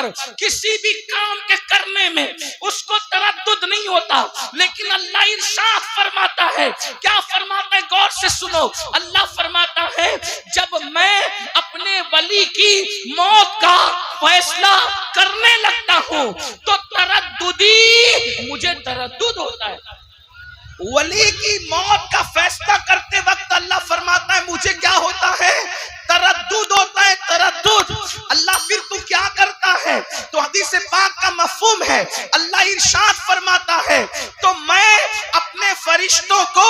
अकबर, किसी भी काम के करने में उसको तरद्दुद नहीं होता। लेकिन अल्लाह इरशाद फरमाता है, क्या फरमाता है, गौर से सुनो। अल्लाह फरमाता है, जब मैं अपने वली की मौत का फैसला करने लगता हूं तो तरद्दुदी, मुझे तरद्दुद होता है। वली की मौत का फैसला करते वक्त अल्लाह फरमाता है, मुझे क्या होता है, तरद्दुद होता है, तरद्दुद। अल्लाह फिर तू क्या करता है, तो हदीस पाक का मफहूम है, अल्लाह इरशाद फरमाता है, तो मैं अपने फरिश्तों को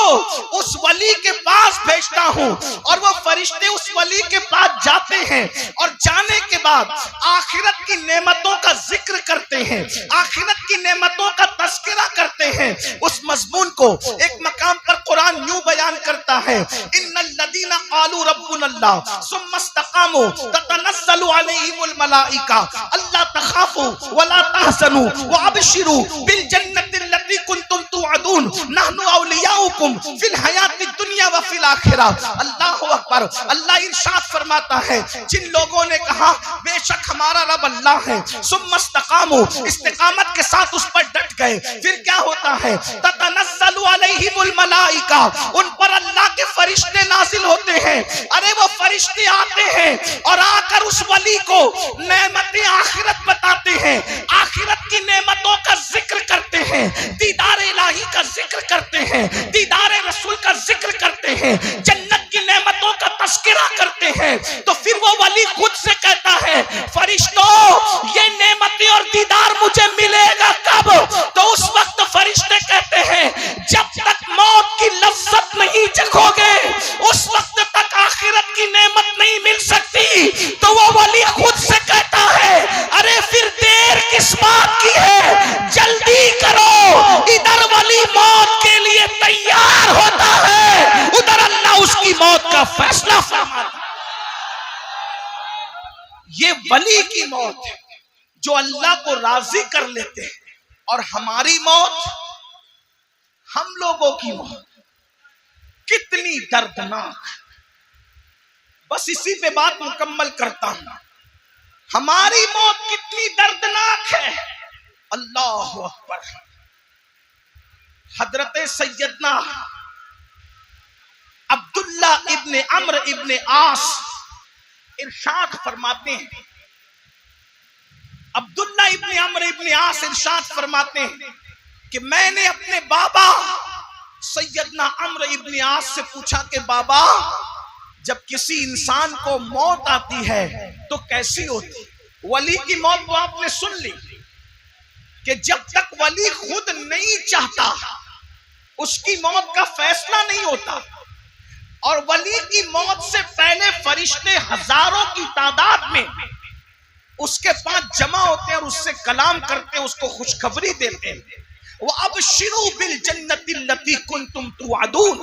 उस वली के पास भेजता हूं और वो फरिश्ते उस वली के पास जाते हैं और जाने के बाद आखिरत की नेमतों का जिक्र करते हैं, आखिरत की नेमतों का तस्करा करते हैं। उस मजमून को एक मकाम पर कुरान यूं बयान करता है, इन्नल्लज़ीना क़ालू रब्बुनल्लाह सुम्मा इस्तक़ामू ततनज़्ज़लु अलैहिमुल मलाइका अल्ला तख़ाफू वला तहज़नू व अबशिरू बिल जन्नतिल लती कुंतुम तुअदून नहनु औलियाउकुम फिल हयातिद दुनिया व फिल आखिरा। अल्लाहु अकबर। अल्लाह इरशाद फरमाता है, जिन लोगों ने कहा बेशक हमारा रब अल्लाह है, सुम्मा इस्तक़ामू, इस्तिकामत के साथ उस पर डट गए, फिर क्या होता है, ततनज़्ज़लु अलैहिमुल मलाइका, उन पर अल्लाह के फरिश्ते नाजिल होते हैं। अरे वो फरिश्ते आते हैं और आकर उस वली को नेमतें आखिरत बताते हैं, आखिरत की नेमतों का जिक्र करते हैं, दीदार इलाही का जिक्र करते हैं, दीदार रसूल का जिक्र करते हैं, जन्नत की नेमतों का तस्करा करते हैं। तो फिर वो वली खुद से कहता है, फरिश्तों ये नेमतें और दीदार मुझे मिलेगा कब? तो उस वक्त फरिश्ते कहते हैं, जब तक मौत की लज्जत नहीं चखोगे उस वक्त तक आखिरत की नेमत नहीं मिल सकती। तो वो वली खुद से कहता है, अरे फिर देर किस बात की है, जल्दी करो। इधर वली मौत के लिए तैयार होता है, उधर अल्लाह उसकी मौत का फैसला फरमाता है। ये वली की मौत है जो अल्लाह को राजी कर लेते हैं, और हमारी मौत, हम लोगों की मौत कितनी दर्दनाक। बस इसी पे बात मुकम्मल करता हूं, हमारी मौत कितनी दर्दनाक है। अल्लाह अकबर। हजरत सैयदना अब्दुल्ला इब्ने अम्र इब्ने आस इरशाद फरमाते हैं, अब्दुल्ला इब्ने अम्र इब्ने आस इरशाद फरमाते हैं कि मैंने अपने बाबा सैयदना अम्र इब्ने आस से पूछा कि बाबा, जब किसी इंसान को मौत आती है तो कैसी होती? वली की मौत तो आपने सुन ली कि जब तक वली खुद नहीं चाहता उसकी मौत का फैसला नहीं होता, और वली की मौत से पहले फरिश्ते हजारों की तादाद में उसके पास जमा होते हैं और उससे कलाम करते हैं, उसको खुशखबरी देते हैं। वो अब शिरू बिल जन्नतिल लती कुंतुम तुअदून,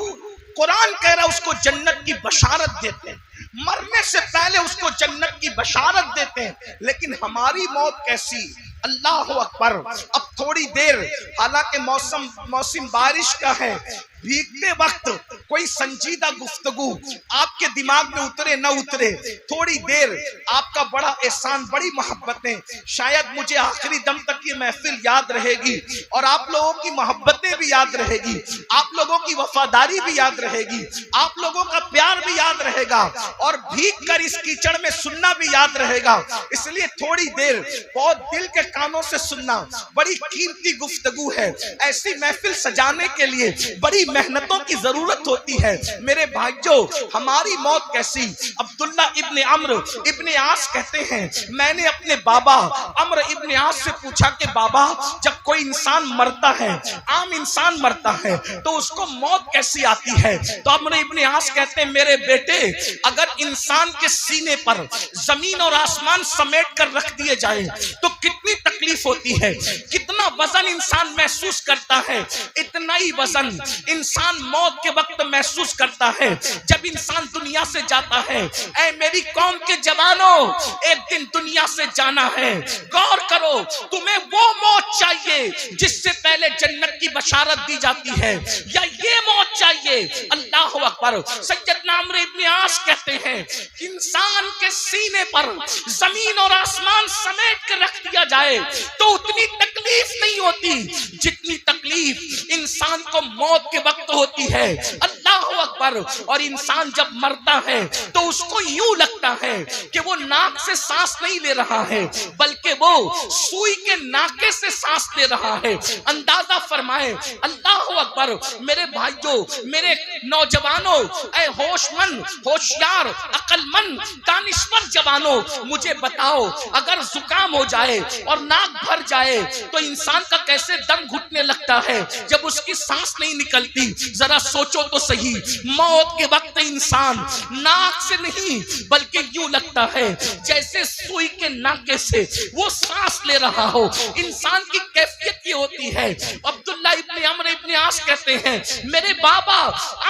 कुरान कह रहा है उसको जन्नत की बशारत देते हैं, मरने से पहले उसको जन्नत की बशारत देते हैं। लेकिन हमारी मौत कैसी? अल्लाह अकबर। अब थोड़ी देर, हालांकि मौसम बारिश का है, भीगते वक्त कोई संजीदा गुफ्तगू आपके दिमाग में उतरे न उतरे, थोड़ी देर आपका बड़ा एहसान, बड़ी मोहब्बतें, शायद मुझे आखिरी दम तक ये महफिल याद रहेगी और आप लोगों की मोहब्बतें भी याद रहेगी, आप लोगों की वफादारी भी याद रहेगी, आप लोगों का प्यार भी याद रहेगा, और भीग कर इस कीचड़ में सुनना भी याद रहेगा। इसलिए थोड़ी देर बहुत दिल के कानों से सुनना, बड़ी कीमती गुफ्तगू है। ऐसी महफिल सजाने के लिए बड़ी मेहनतों की जरूरत होती है। मेरे भाइयों, हमारी मौत कैसी? अब्दुल्ला इब्ने अम्र इब्ने आस कहते हैं, मैंने अपने बाबा अम्र इब्ने आस से पूछा कि बाबा, जब कोई इंसान मरता है, आम इंसान मरता है, तो उसको मौत कैसी आती है? तो अम्र इब्ने आस कहते हैं, मेरे बेटे, अगर इंसान के सीने पर जमीन और आसमान समेट कर रख दिए जाए तो कितनी तकलीफ होती है, कितना जितना वजन इंसान महसूस करता है इतना ही वजन इंसान मौत के वक्त महसूस करता है जब इंसान दुनिया से जाता है। ऐ मेरी कौम के जवानों, एक दिन दुनिया से जाना है। गौर करो, तुम्हें वो मौत चाहिए जिससे पहले जन्नत की बशारत दी जाती है, या ये मौत चाहिए? अल्लाह अकबर। सैयदना अम्र इब्न आस कहते हैं, इंसान के सीने पर जमीन और आसमान समेट कर रख दिया जाए तो उतनी तकलीफ नहीं होती जितनी तकलीफ इंसान को मौत के वक्त होती है। अल्लाह अकबर। और इंसान जब मरता है तो उसको यूं लगता है कि वो नाक से सांस नहीं ले रहा है बल्कि वो सुई के नाके से सांस ले रहा है। अंदाजा फरमाए। अल्लाह अकबर। मेरे भाइयों, मेरे नौजवानों, ऐ होशमंद, होशियार, अकलमंद, दानिश्वर जवानों, मुझे बताओ, अगर जुकाम हो जाए और नाक भर जाए तो इंसान का कैसे दम घुटने लगता है जब उसकी सांस नहीं निकलती। जरा सोचो तो सही, मौत के वक्त इंसान नाक से नहीं बल्कि यूं लगता है जैसे सुई के नाके से वो सांस ले रहा हो। इंसान की कैफियत ये होती है। अब्दुल्ला इब्न अम्र इब्न आस कहते हैं, मेरे बाबा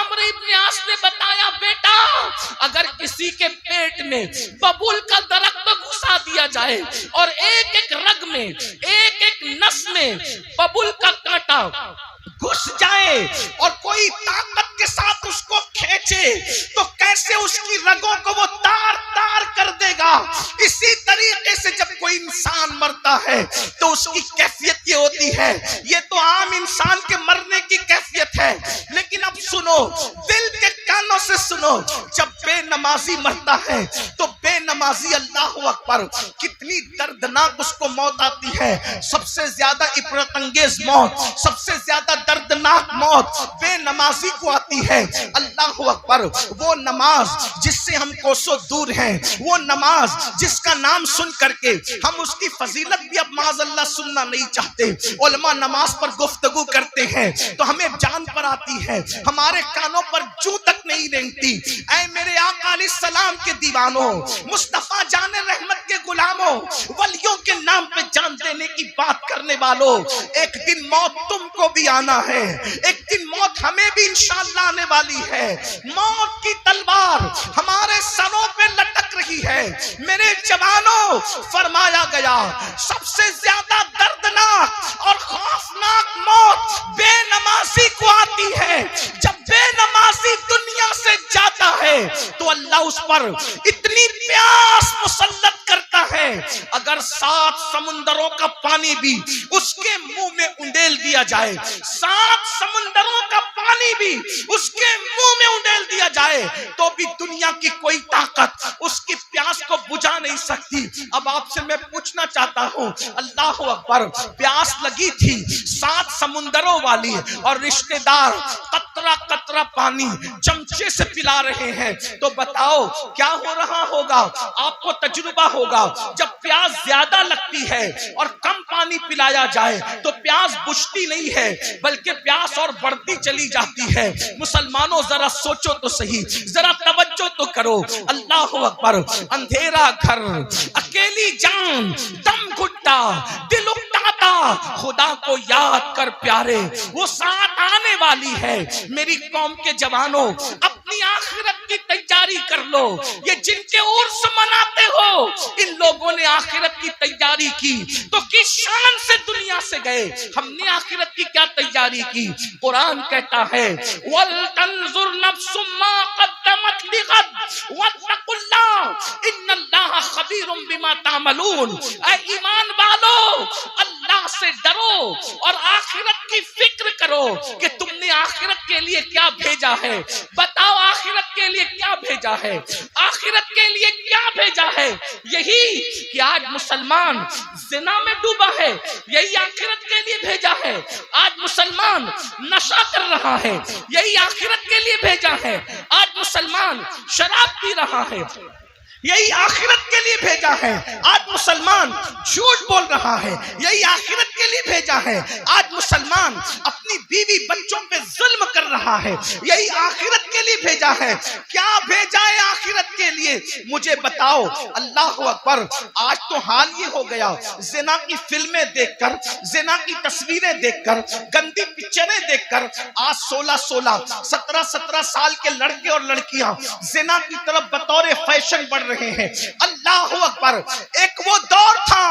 अम्र इब्न आस ने बताया, बेटा अगर किसी के पेट में बबूल का दरख्त घुसा दिया जाए और एक एक रग में, एक एक नस में बबूल का कांटा घुस जाए और कोई ताकत के साथ उसको खींचे तो कैसे उसकी रगों को वो तार तार कर देगा। इसी तरीके से जब कोई इंसान मरता है तो उसकी कैफियत ये होती है। ये तो आम इंसान के मरने की कैफियत है, लेकिन अब सुनो, दिल के कानों से सुनो, जब बेनमाजी मरता है तो बेनमाजी, अल्लाह अकबर, कितनी दर्दनाक उसको मौत आती है। सबसे ज्यादा इबरत अंगेज मौत, सबसे ज्यादा दर्दनाक मौत बेनमाजी को आती है। अल्लाह अकबर। वो नमाज जिससे हम कोसों दूर हैं, वो नमाज जिसका नाम सुन करके हम उसकी फजीलत भी अब माज़अल्लाह सुनना नहीं चाहते। उलमा नमाज पर गुफ्तगू करते हैं तो हमें जान पर आती है, हमारे कानों पर जू तक नहीं रेंगती। ऐ मेरे आका अलैहिस्सलाम के दीवानों, मुस्तफा जाने रहमत के गुलामों, वलियों के नाम पे जान देने की बात करने वालों, एक दिन मौत तुमको भी आना है, एक दिन मौत हमें भी इंशाअल्लाह आने वाली है। मौत की तलवार हमारे सरों पे लटक रही है। मेरे जवानों, फरमाया गया सबसे ज्यादा दर्दनाक और खौफनाक मौत बेनमाजी को आती है। जब बेनमाजी दुनिया से जाता है तो अल्लाह उस पर इतनी प्यास मुसल्लत करता है, अगर 7 समुंदरों का पानी भी उसके मुंह में उंडेल दिया जाए, 7 समुंदरों का पानी भी उसके मुंह में उंडेल दिया जाए तो भी दुनिया की कोई ताकत उसकी प्यास को बुझा नहीं सकती। अब आपसे मैं पूछना चाहता हूँ, अल्लाह अकबर, प्यास लगी थी 7 समुंदरों वाली और रिश्तेदार कतरा कतरा पानी चमचे से पिला रहे हैं, तो बताओ क्या हो रहा होगा? आपको तजुर्बा होगा, जब प्यास ज्यादा लगती है और कम पानी पिलाया जाए तो प्यास बुझती नहीं है बल्कि प्यास और बढ़ती चली जाती है। मुसलमानों, जरा सोचो तो सही, जरा तवज्जो तो करो। अल्लाह अकबर। अंधेरा घर, अकेली जान, दम घुटता, दिल उकताता, खुदा को याद कर प्यारे, वो साथ आने वाली है। मेरी कौम के जवानों, अपनी आखिरत की तैयारी कर लो। ये जिनके उर्स मनाते हो, इन लोगों ने आखिरत की तैयारी की तो किस शान से दुनिया से गए। हमने आखिरत की क्या तैयारी की? कुरान कहता है, वल तंजुर नफ्सुम मा क़द्दमत लिग़द वत्तक़ुल्लाह इन्नल्लाह ख़बीरुम बिमा तामलून। ऐ ईमान वालों, अल्लाह से डरो और आखिरत की फिक्र करो कि तुमने आखिरत के लिए क्या भेजा है। बताओ, आखिरत के लिए क्या भेजा है? आखिरत के लिए क्या भेजा है? यही कि आज मुसलमान ज़िना में डूबा है, यही आखिरत के लिए भेजा है। आज मुसलमान नशा कर रहा है, यही आखिरत के लिए भेजा है। आज मुसलमान शराब पी रहा है, यही आखिरत के लिए भेजा है। आज मुसलमान झूठ बोल रहा है, यही आखिरत के लिए भेजा है। आज मुसलमान अपनी बीवी बच्चों पे जुल्म कर रहा है, यही आखिरत के लिए भेजा है। क्या भेजा है आखिरत के लिए, मुझे बताओ। अल्लाह अकबर। आज तो हाल ये हो गया, जिना की फिल्में देखकर, जिना की तस्वीरें देखकर, गंदी पिक्चरें देखकर आज 16-16, 17-17 साल के लड़के और लड़कियां जिना की तरफ बतौर फैशन बढ़ रहे हैं। अल्लाह अकबर। एक वो दौर था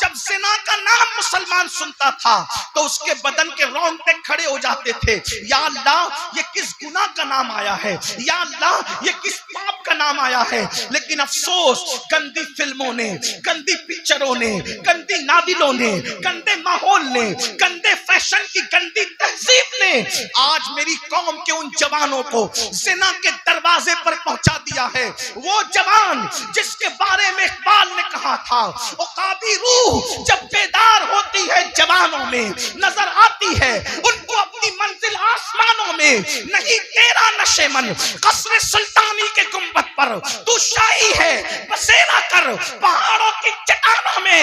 जब जिना का नाम मुसलमान सुनता था तो उसके बदन के रोंगटे खड़े हो जाते थे। या अल्लाह, ये किस गुनाह का नाम आया है, या अल्लाह ये किस पाप का नाम आया है। लेकिन अफसोस, गंदी फिल्मों ने, गंदी पिक्चरों ने, गंदी नादिलों ने, गंदे माहौल ने, गंदे फैशन की गंदी तहजीब ने आज मेरी कौम के उन जवानों को जिना के दरवाजे पर पहुंचा दिया है। वो जवान जिसके बारे में इकबाल ने कहा था, औकाबी रूह जब बेदार होती है जवानों में, नजर आती है उनको अपनी मंजिल आसमानों में। नहीं तेरा नशेमन कसरे सुल्तानी के गुंबद पर तू शाही है, बसेरा कर पहाड़ों की चट्टानों में।